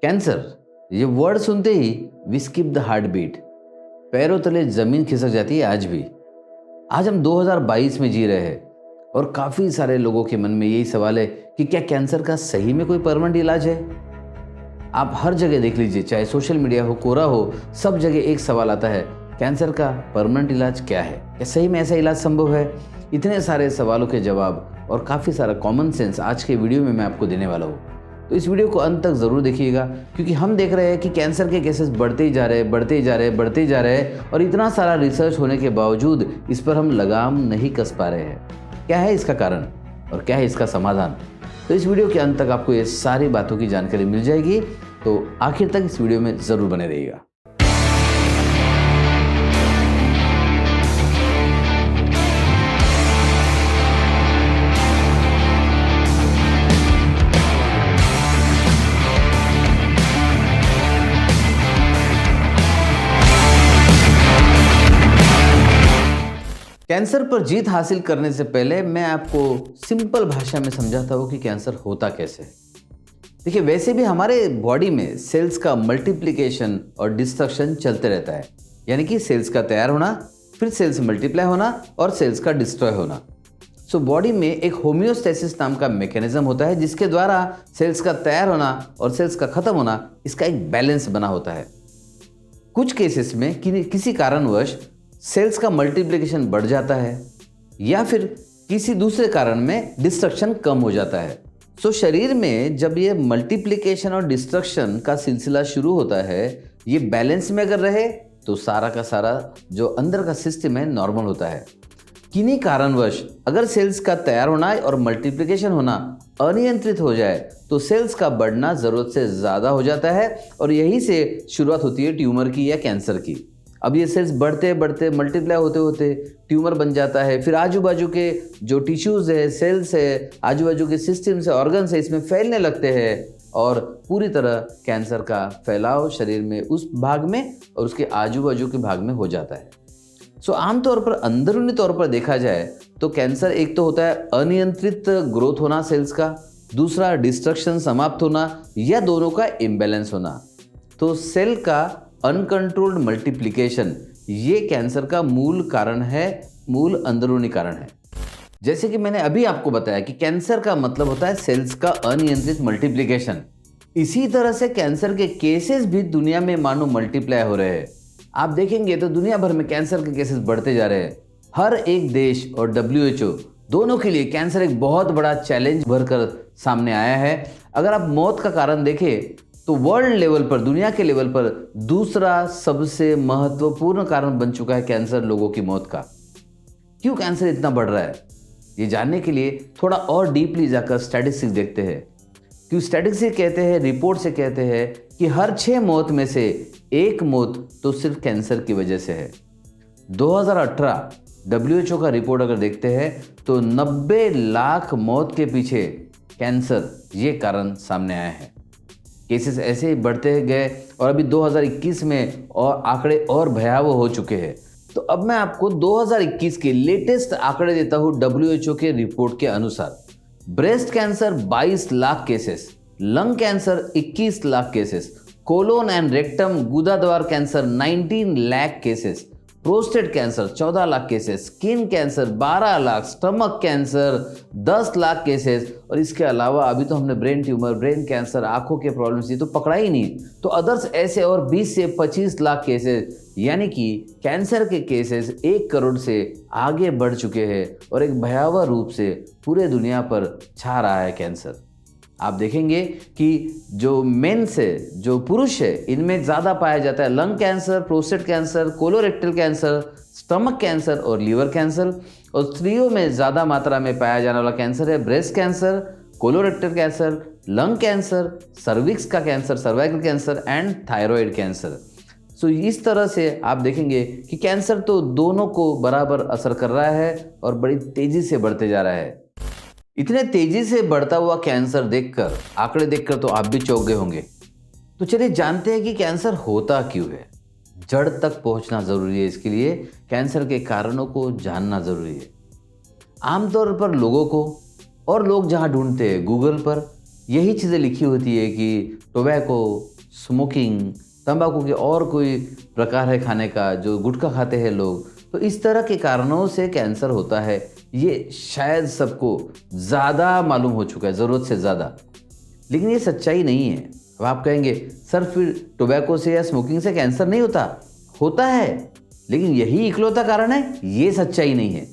Cancer, ये word सुनते ही we skip the heart beat, पैरों तले जमीन खिसक जाती है। आज भी आज हम 2022 में जी रहे हैं और काफ़ी सारे लोगों के मन में यही सवाल है कि क्या कैंसर का सही में कोई परमानेंट इलाज है। आप हर जगह देख लीजिए, चाहे सोशल मीडिया हो, कोरा हो, सब जगह एक सवाल आता है, कैंसर का परमानेंट इलाज क्या है, क्या सही में ऐसा इलाज संभव है। इतने सारे सवालों के जवाब और काफ़ी सारा कॉमन सेंस आज के वीडियो में मैं आपको देने वाला हूँ। तो इस वीडियो को अंत तक ज़रूर देखिएगा, क्योंकि हम देख रहे हैं कि कैंसर के केसेस बढ़ते ही जा रहे हैं और इतना सारा रिसर्च होने के बावजूद इस पर हम लगाम नहीं कस पा रहे हैं। क्या है इसका कारण और क्या है इसका समाधान? तो इस वीडियो के अंत तक आपको ये सारी बातों की जानकारी मिल जाएगी, तो आखिर तक इस वीडियो में ज़रूर बने रहिएगा। कैंसर पर जीत हासिल करने से पहले मैं आपको सिंपल भाषा में समझाता हूँ कि कैंसर होता कैसे है। देखिए, वैसे भी हमारे बॉडी में सेल्स का मल्टीप्लिकेशन और डिस्ट्रक्शन चलते रहता है, यानी कि सेल्स का तैयार होना, फिर सेल्स मल्टीप्लाई होना और सेल्स का डिस्ट्रॉय होना। सो बॉडी में एक होम्योस्टेसिस नाम का मैकेनिज्म होता है, जिसके द्वारा सेल्स का तैयार होना और सेल्स का खत्म होना, इसका एक बैलेंस बना होता है। कुछ केसेस में किसी कारणवश सेल्स का मल्टीप्लिकेशन बढ़ जाता है या फिर किसी दूसरे कारण में डिस्ट्रक्शन कम हो जाता है। सो शरीर में जब ये मल्टीप्लिकेशन और डिस्ट्रक्शन का सिलसिला शुरू होता है, ये बैलेंस में अगर रहे तो सारा का सारा जो अंदर का सिस्टम है नॉर्मल होता है। किन्हीं कारणवश अगर सेल्स का तैयार होना और मल्टीप्लिकेशन होना अनियंत्रित हो जाए तो सेल्स का बढ़ना ज़रूरत से ज़्यादा हो जाता है और यही से शुरुआत होती है ट्यूमर की या कैंसर की। अब ये सेल्स बढ़ते बढ़ते मल्टीप्लाई होते होते ट्यूमर बन जाता है, फिर आजू बाजू के जो टिश्यूज़ है, सेल्स है, आजू बाजू के सिस्टम्स है, ऑर्गन्स है, इसमें फैलने लगते हैं और पूरी तरह कैंसर का फैलाव शरीर में उस भाग में और उसके आजू बाजू के भाग में हो जाता है। सो आमतौर पर अंदरूनी तौर पर देखा जाए तो कैंसर एक तो होता है अनियंत्रित ग्रोथ होना सेल्स का, दूसरा डिस्ट्रक्शन समाप्त होना या दोनों का इम्बैलेंस होना। तो सेल का अनकंट्रोल्ड मल्टीप्लिकेशन ये कैंसर का मूल कारण है, मूल अंदरूनी कारण है। जैसे कि मैंने अभी आपको बताया कि कैंसर का मतलब होता है सेल्स का अनियंत्रित मल्टीप्लिकेशन। इसी तरह से कैंसर के केसेस भी दुनिया में मानो मल्टीप्लाई हो रहे हैं। आप देखेंगे तो दुनिया भर में कैंसर के केसेस बढ़ते जा रहे हैं। हर एक देश और WHO दोनों के लिए कैंसर एक बहुत बड़ा चैलेंज भरकर सामने आया है। अगर आप मौत का कारण देखें तो वर्ल्ड लेवल पर, दुनिया के लेवल पर दूसरा सबसे महत्वपूर्ण कारण बन चुका है कैंसर लोगों की मौत का। क्यों कैंसर इतना बढ़ रहा है, ये जानने के लिए थोड़ा और डीपली जाकर स्टैटिस्टिक्स देखते हैं। क्यों स्टैटिस्टिक्स कहते हैं, रिपोर्ट से कहते हैं कि हर 6 मौत में से 1 मौत तो सिर्फ कैंसर की वजह से है। 2018 WHO का रिपोर्ट अगर देखते हैं तो 90 लाख मौत के पीछे कैंसर ये कारण सामने आया है। केसेस ऐसे ही बढ़ते गए और अभी 2021 में और आंकड़े और भयावह हो चुके हैं। तो अब मैं आपको 2021 के लेटेस्ट आंकड़े देता हूँ। WHO के रिपोर्ट के अनुसार breast cancer 22 lakh cases, lung cancer 21 lakh cases, colon and rectum गुदा द्वार cancer 19 lakh cases, prostate cancer 14 lakh cases, skin cancer 12 lakh, stomach cancer 10 lakh cases और इसके अलावा अभी तो हमने ब्रेन ट्यूमर, ब्रेन कैंसर, आंखों के प्रॉब्लम्स ये तो पकड़ा ही नहीं, तो अदर्स ऐसे और 20 से 25 लाख केसेस, यानी कि कैंसर के केसेस 1 करोड़ से आगे बढ़ चुके हैं और एक भयावह रूप से पूरे दुनिया पर छा रहा है कैंसर। आप देखेंगे कि जो मेंस है, जो पुरुष है, इनमें ज़्यादा पाया जाता है lung cancer, prostate cancer, colorectal cancer, stomach cancer और लीवर कैंसर। और स्त्रियों में ज़्यादा मात्रा में पाया जाने वाला कैंसर है breast cancer, colorectal cancer, lung cancer, cervix का cancer, cervical cancer and thyroid cancer. So इस तरह से आप देखेंगे कि कैंसर तो दोनों को बराबर असर कर रहा है और बड़ी तेज़ी से बढ़ते जा रहा है। इतने तेजी से बढ़ता हुआ कैंसर देखकर, आंकड़े देखकर तो आप भी चौंक गए होंगे। तो चलिए जानते हैं कि कैंसर होता क्यों है। जड़ तक पहुंचना जरूरी है, इसके लिए कैंसर के कारणों को जानना जरूरी है। आमतौर पर लोगों को और लोग जहां ढूंढते हैं गूगल पर, यही चीज़ें लिखी होती है कि टोबैको, स्मोकिंग, तंबाकू के और कोई प्रकार है खाने का, जो गुटखा खाते हैं लोग, तो इस तरह के कारणों से कैंसर होता है, ये शायद सबको ज़्यादा मालूम हो चुका है, ज़रूरत से ज़्यादा। लेकिन ये सच्चाई नहीं है। अब आप कहेंगे सर फिर टोबैको से या स्मोकिंग से कैंसर नहीं होता? होता है, लेकिन यही इकलौता कारण है, ये सच्चाई नहीं है।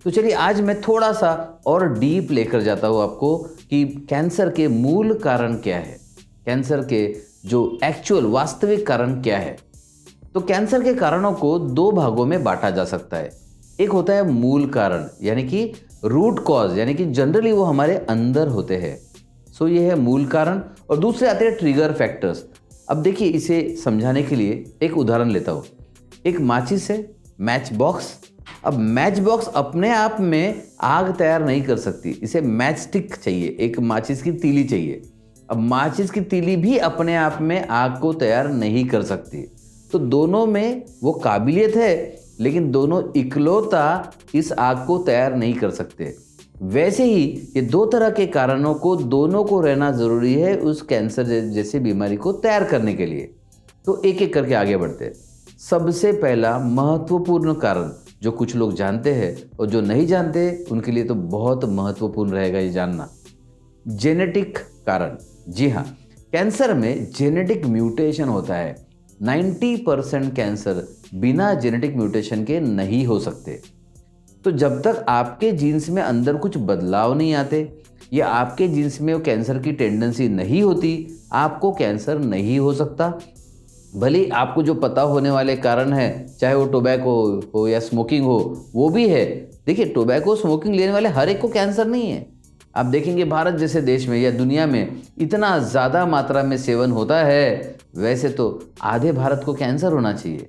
तो चलिए आज मैं थोड़ा सा और डीप लेकर जाता हूँ आपको कि कैंसर के मूल कारण क्या है, कैंसर के जो एक्चुअल वास्तविक कारण क्या है। तो कैंसर के कारणों को दो भागों में बांटा जा सकता है। एक होता है मूल कारण, यानी कि रूट कॉज, यानी कि जनरली वो हमारे अंदर होते हैं। सो ये है मूल कारण। और दूसरे आते हैं ट्रिगर फैक्टर्स। अब देखिए, इसे समझाने के लिए एक उदाहरण लेता हूँ। एक माचिस है, मैच बॉक्स। अब मैच बॉक्स अपने आप में आग तैयार नहीं कर सकती, इसे मैच स्टिक चाहिए, एक माचिस की तीली चाहिए। अब माचिस की तीली भी अपने आप में आग को तैयार नहीं कर सकती। तो दोनों में वो काबिलियत है, लेकिन दोनों इकलौता इस आग को तैयार नहीं कर सकते। वैसे ही ये दो तरह के कारणों को दोनों को रहना ज़रूरी है उस कैंसर जैसी बीमारी को तैयार करने के लिए। तो एक एक करके आगे बढ़ते हैं। सबसे पहला महत्वपूर्ण कारण जो कुछ लोग जानते हैं और जो नहीं जानते उनके लिए तो बहुत महत्वपूर्ण रहेगा ये जानना, जेनेटिक कारण। जी हाँ, कैंसर में जेनेटिक म्यूटेशन होता है। 90% कैंसर बिना जेनेटिक म्यूटेशन के नहीं हो सकते। तो जब तक आपके जीन्स में अंदर कुछ बदलाव नहीं आते या आपके जीन्स में वो कैंसर की टेंडेंसी नहीं होती, आपको कैंसर नहीं हो सकता। भले आपको जो पता होने वाले कारण है, चाहे वो टोबैको हो या स्मोकिंग हो, वो भी है। देखिए, टोबैको स्मोकिंग लेने वाले हर एक को कैंसर नहीं है। आप देखेंगे भारत जैसे देश में या दुनिया में इतना ज़्यादा मात्रा में सेवन होता है, वैसे तो आधे भारत को कैंसर होना चाहिए,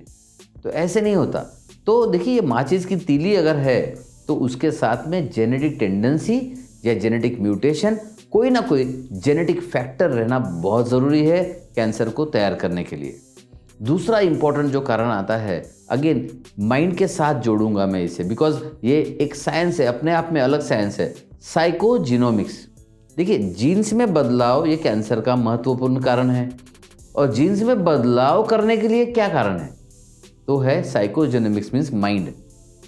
तो ऐसे नहीं होता। तो देखिए, ये माचिस की तीली अगर है तो उसके साथ में जेनेटिक टेंडेंसी या जेनेटिक म्यूटेशन, कोई ना कोई जेनेटिक फैक्टर रहना बहुत ज़रूरी है कैंसर को तैयार करने के लिए। दूसरा इंपॉर्टेंट जो कारण आता है, अगेन माइंड के साथ जोड़ूंगा मैं इसे, बिकॉज ये एक साइंस है, अपने आप में अलग साइंस है, साइकोजीनोमिक्स। देखिए, जीन्स में बदलाव ये कैंसर का महत्वपूर्ण कारण है। और जीन्स में बदलाव करने के लिए क्या कारण है? तो है साइकोजीनोमिक्स, मीन्स माइंड।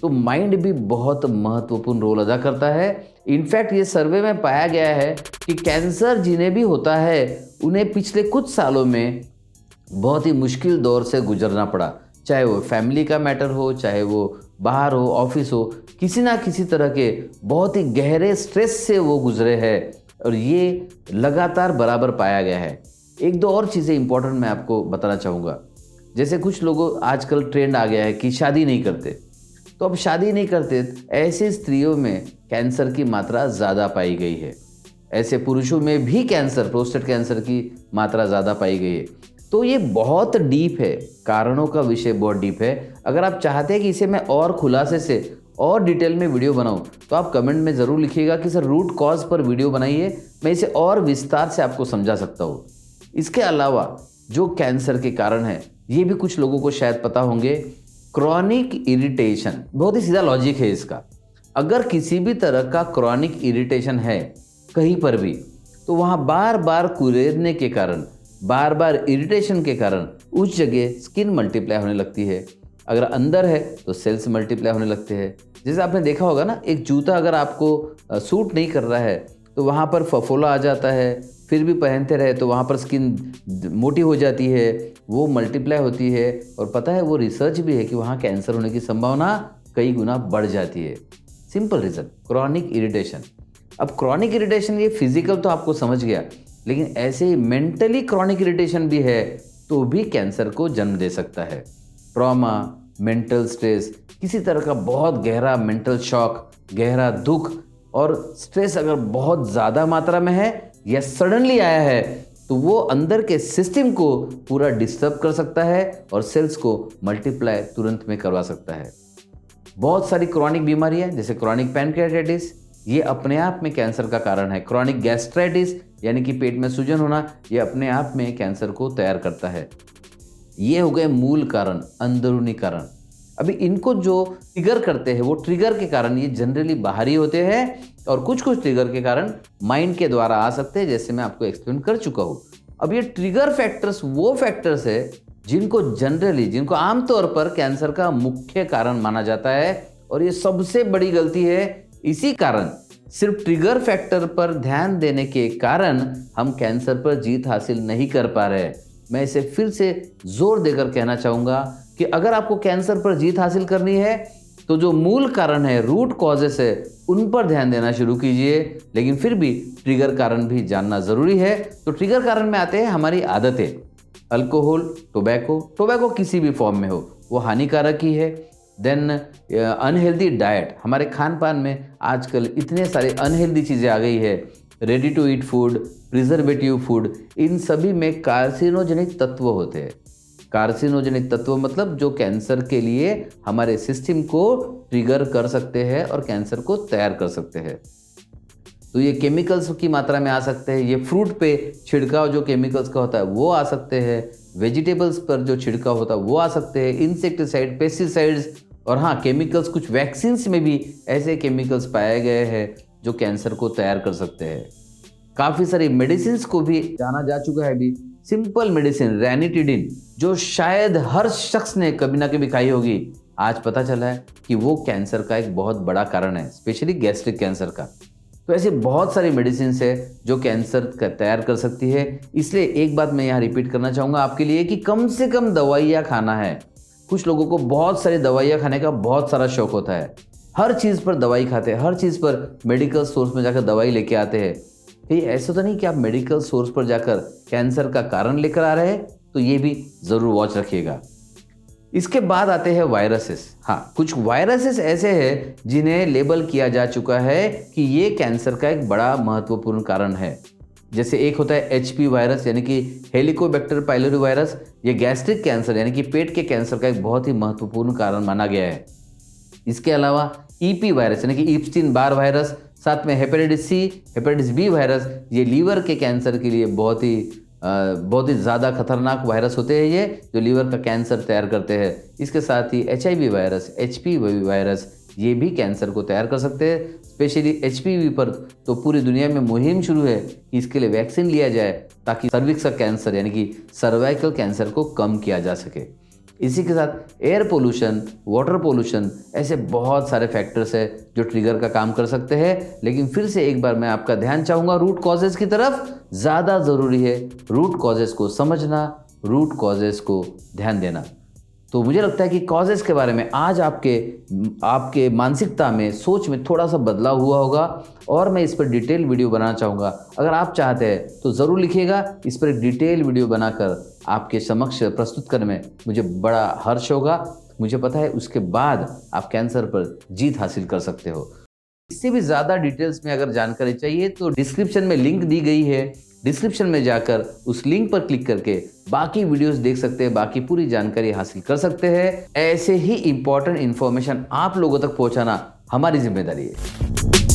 तो माइंड भी बहुत महत्वपूर्ण रोल अदा करता है। इनफैक्ट ये सर्वे में पाया गया है कि कैंसर जिन्हें भी होता है उन्हें पिछले कुछ सालों में बहुत ही मुश्किल दौर से गुजरना पड़ा, चाहे वो फैमिली का मैटर हो, चाहे वो बाहर हो, ऑफिस हो, किसी ना किसी तरह के बहुत ही गहरे स्ट्रेस से वो गुजरे हैं, और ये लगातार बराबर पाया गया है। एक दो और चीज़ें इंपॉर्टेंट मैं आपको बताना चाहूँगा। जैसे कुछ लोगों, आजकल ट्रेंड आ गया है कि शादी नहीं करते, तो अब शादी नहीं करते, ऐसी स्त्रियों में कैंसर की मात्रा ज़्यादा पाई गई है। ऐसे पुरुषों में भी कैंसर, प्रोस्टेट कैंसर की मात्रा ज़्यादा पाई गई है। तो ये बहुत डीप है, कारणों का विषय बहुत डीप है। अगर आप चाहते हैं कि इसे मैं और खुलासे से और डिटेल में वीडियो बनाऊं, तो आप कमेंट में ज़रूर लिखिएगा कि सर रूट कॉज पर वीडियो बनाइए, मैं इसे और विस्तार से आपको समझा सकता हूँ। इसके अलावा जो कैंसर के कारण है, ये भी कुछ लोगों को शायद पता होंगे, क्रॉनिक इरिटेशन। बहुत ही सीधा लॉजिक है इसका। अगर किसी भी तरह का क्रॉनिक इरिटेशन है कहीं पर भी, तो वहाँ बार बार कुरेदने के कारण, बार बार इरिटेशन के कारण उस जगह स्किन मल्टीप्लाई होने लगती है। अगर अंदर है तो सेल्स मल्टीप्लाई होने लगते हैं। जैसे आपने देखा होगा ना, एक जूता अगर आपको सूट नहीं कर रहा है तो वहाँ पर फफोला आ जाता है, फिर भी पहनते रहे तो वहाँ पर स्किन मोटी हो जाती है, वो मल्टीप्लाई होती है। और पता है, वो रिसर्च भी है कि वहाँ कैंसर होने की संभावना कई गुना बढ़ जाती है। Simple reason, chronic irritation. अब क्रॉनिक इरिटेशन ये फिजिकल तो आपको समझ गया, लेकिन ऐसे ही मेंटली क्रॉनिक इरिटेशन भी है तो भी कैंसर को जन्म दे सकता है। ट्रॉमा, मेंटल स्ट्रेस, किसी तरह का बहुत गहरा मेंटल शॉक, गहरा दुख और स्ट्रेस अगर बहुत ज़्यादा मात्रा में है या सडनली आया है, तो वो अंदर के सिस्टम को पूरा डिस्टर्ब कर सकता है और सेल्स को मल्टीप्लाई तुरंत में करवा सकता है। बहुत सारी क्रॉनिक बीमारियां, जैसे क्रॉनिक पैनक्रियाटाइटिस, ये अपने आप में कैंसर का कारण है। क्रॉनिक गैस्ट्राइटिस, यानी कि पेट में सूजन होना, ये अपने आप में कैंसर को तैयार करता है। ये हो गए मूल कारण, अंदरूनी कारण। अभी इनको जो ट्रिगर करते हैं वो ट्रिगर के कारण ये जनरली बाहरी होते हैं और कुछ कुछ ट्रिगर के कारण माइंड के द्वारा आ सकते हैं, जैसे मैं आपको एक्सप्लेन कर चुका हूँ। अब ये ट्रिगर फैक्टर्स वो फैक्टर्स है जिनको आमतौर पर कैंसर का मुख्य कारण माना जाता है और ये सबसे बड़ी गलती है। इसी कारण सिर्फ ट्रिगर फैक्टर पर ध्यान देने के कारण हम कैंसर पर जीत हासिल नहीं कर पा रहे। मैं इसे फिर से जोर देकर कहना चाहूँगा कि अगर आपको कैंसर पर जीत हासिल करनी है तो जो मूल कारण है, रूट कॉजेस है, उन पर ध्यान देना शुरू कीजिए। लेकिन फिर भी ट्रिगर कारण भी जानना ज़रूरी है। तो ट्रिगर कारण में आते हैं हमारी आदतें। अल्कोहल, टोबैको किसी भी फॉर्म में हो वो हानिकारक ही है। देन अनहेल्दी डाइट, हमारे खान पान में आजकल इतने सारे अनहेल्दी चीज़ें आ गई है। Ready to eat food, preservative food, इन सभी में कार्सिनोजेनिक तत्व होते हैं। कार्सिनोजेनिक तत्व मतलब जो कैंसर के लिए हमारे सिस्टम को ट्रिगर कर सकते हैं और कैंसर को तैयार कर सकते हैं। तो ये केमिकल्स की मात्रा में आ सकते हैं। ये फ्रूट पे छिड़काव जो केमिकल्स का होता है वो आ सकते हैं। वेजिटेबल्स पर जो छिड़काव होता है वो आ सकते हैं। इंसेक्टिसाइड, पेस्टिसाइड्स और हाँ, केमिकल्स, कुछ वैक्सीन्स में भी ऐसे केमिकल्स पाए गए हैं जो कैंसर को तैयार कर सकते हैं। काफ़ी सारी मेडिसिन को भी जाना जा चुका है अभी। सिंपल मेडिसिन रैनिटिडिन, जो शायद हर शख्स ने कभी ना कभी खाई होगी, आज पता चला है कि वो कैंसर का एक बहुत बड़ा कारण है, स्पेशली गैस्ट्रिक कैंसर का। तो ऐसे बहुत सारी मेडिसिन है जो कैंसर का तैयार कर सकती है। इसलिए एक बात मैं यहाँ रिपीट करना चाहूँगा आपके लिए कि कम से कम दवाइयाँ खाना है। कुछ लोगों को बहुत सारी दवाइयाँ खाने का बहुत सारा शौक होता है, हर चीज़ पर दवाई खाते हैं, हर चीज़ पर मेडिकल स्टोर्स में जाकर दवाई लेके आते हैं। ये ऐसा तो नहीं कि आप मेडिकल सोर्स पर जाकर कैंसर का कारण लेकर आ रहे हैं, तो ये भी ज़रूर वॉच रखिएगा। इसके बाद आते हैं वायरसेस। हाँ, कुछ वायरसेस ऐसे हैं जिन्हें लेबल किया जा चुका है कि ये कैंसर का एक बड़ा महत्वपूर्ण कारण है। जैसे एक होता है HP वायरस यानी कि हेलिकोबैक्टर पाइलोरी वायरस। ये गैस्ट्रिक कैंसर यानी कि पेट के कैंसर का एक बहुत ही महत्वपूर्ण कारण माना गया है। इसके अलावा EP वायरस यानी कि ईप्स्टीन बार वायरस, साथ में hepatitis C, hepatitis B virus, ये लीवर के कैंसर के लिए बहुत ही ज़्यादा खतरनाक वायरस होते हैं ये, जो लीवर का कैंसर तैयार करते हैं। इसके साथ ही HIV वायरस, HPV वायरस, ये भी कैंसर को तैयार कर सकते हैं। स्पेशली HPV पर तो पूरी दुनिया में मुहिम शुरू है कि इसके लिए वैक्सीन लिया जाए ताकि सर्विक्स का कैंसर यानी कि सर्वाइकल कैंसर को कम किया जा सके। इसी के साथ एयर पोल्यूशन, वाटर पोल्यूशन, ऐसे बहुत सारे फैक्टर्स है जो ट्रिगर का काम कर सकते हैं। लेकिन फिर से एक बार मैं आपका ध्यान चाहूँगा रूट कॉजेज़ की तरफ। ज़्यादा ज़रूरी है रूट कॉजेज़ को समझना, रूट कॉजेज़ को ध्यान देना। तो मुझे लगता है कि कॉजेज़ के बारे में आज आपके मानसिकता में, सोच में थोड़ा सा बदलाव हुआ होगा और मैं इस पर डिटेल वीडियो बनाना चाहूँगा। अगर आप चाहते हैं तो ज़रूर लिखिएगा, इस पर एक डिटेल वीडियो बनाकर आपके समक्ष प्रस्तुत करने में मुझे बड़ा हर्ष होगा। मुझे पता है उसके बाद आप कैंसर पर जीत हासिल कर सकते हो। इससे भी ज़्यादा डिटेल्स में अगर जानकारी चाहिए तो डिस्क्रिप्शन में लिंक दी गई है। डिस्क्रिप्शन में जाकर उस लिंक पर क्लिक करके बाकी वीडियोस देख सकते हैं, बाकी पूरी जानकारी हासिल कर सकते हैं। ऐसे ही इंपॉर्टेंट इन्फॉर्मेशन आप लोगों तक पहुंचाना हमारी जिम्मेदारी है।